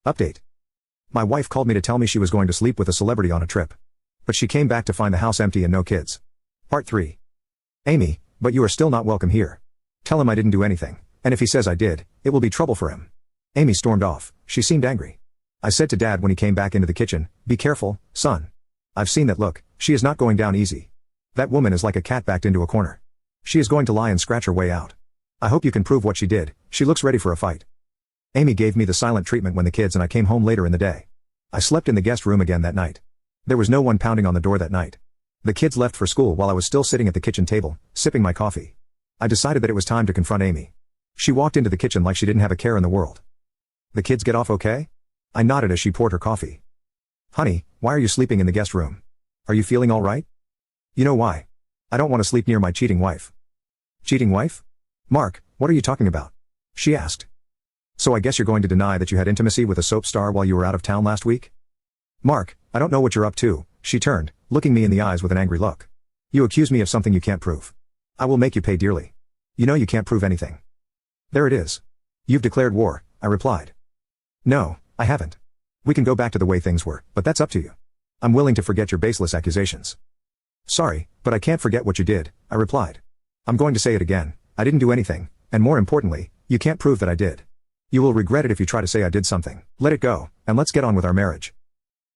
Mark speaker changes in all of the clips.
Speaker 1: Update. My wife called me to tell me she was going to sleep with a celebrity on a trip. But she came back to find the house empty and no kids. Part 3. Amy, but you are still not welcome here. Tell him I didn't do anything, and if he says I did, it will be trouble for him. Amy stormed off. She seemed angry. I said to Dad when he came back into the kitchen, be careful, son. I've seen that look, she is not going down easy. That woman is like a cat backed into a corner. She is going to lie and scratch her way out. I hope you can prove what she did, she looks ready for a fight. Amy gave me the silent treatment when the kids and I came home later in the day. I slept in the guest room again that night. There was no one pounding on the door that night. The kids left for school while I was still sitting at the kitchen table, sipping my coffee. I decided that it was time to confront Amy. She walked into the kitchen like she didn't have a care in the world. The kids get off okay? I nodded as she poured her coffee. Honey, why are you sleeping in the guest room? Are you feeling all right? You know why? I don't want to sleep near my cheating wife. Cheating wife? Mark, what are you talking about? She asked. So I guess you're going to deny that you had intimacy with a soap star while you were out of town last week? Mark, I don't know what you're up to, she turned, looking me in the eyes with an angry look. You accuse me of something you can't prove. I will make you pay dearly. You know you can't prove anything. There it is. You've declared war, I replied. No, I haven't. We can go back to the way things were, but that's up to you. I'm willing to forget your baseless accusations. Sorry, but I can't forget what you did, I replied. I'm going to say it again, I didn't do anything, and more importantly, you can't prove that I did. You will regret it if you try to say I did something. Let it go, and let's get on with our marriage.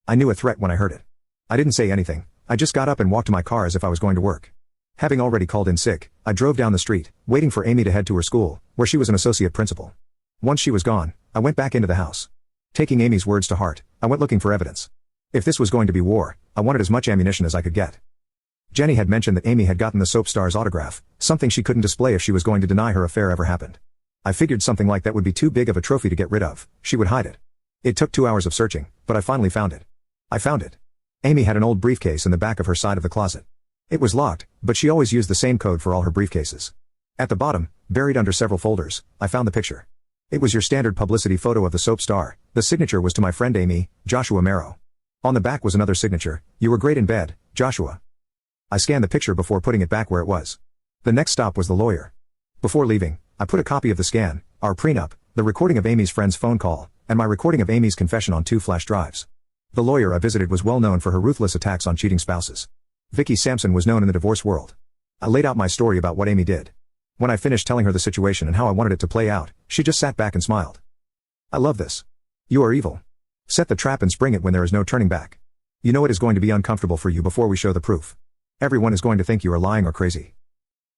Speaker 1: I knew a threat when I heard it. I didn't say anything, I just got up and walked to my car as if I was going to work. Having already called in sick, I drove down the street, waiting for Amy to head to her school, where she was an associate principal. Once she was gone, I went back into the house. Taking Amy's words to heart, I went looking for evidence. If this was going to be war, I wanted as much ammunition as I could get. Jenny had mentioned that Amy had gotten the soap star's autograph, something she couldn't display if she was going to deny her affair ever happened. I figured something like that would be too big of a trophy to get rid of, she would hide it. It took 2 hours of searching, but I finally found it. I found it. Amy had an old briefcase in the back of her side of the closet. It was locked, but she always used the same code for all her briefcases. At the bottom, buried under several folders, I found the picture. It was your standard publicity photo of the soap star. The signature was to my friend Amy, Joshua Merrow. On the back was another signature, you were great in bed, Joshua. I scanned the picture before putting it back where it was. The next stop was the lawyer. Before leaving, I put a copy of the scan, our prenup, the recording of Amy's friend's phone call, and my recording of Amy's confession on 2 flash drives. The lawyer I visited was well known for her ruthless attacks on cheating spouses. Vicky Sampson was known in the divorce world. I laid out my story about what Amy did. When I finished telling her the situation and how I wanted it to play out, she just sat back and smiled. I love this. You are evil. Set the trap and spring it when there is no turning back. You know it is going to be uncomfortable for you before we show the proof. Everyone is going to think you are lying or crazy.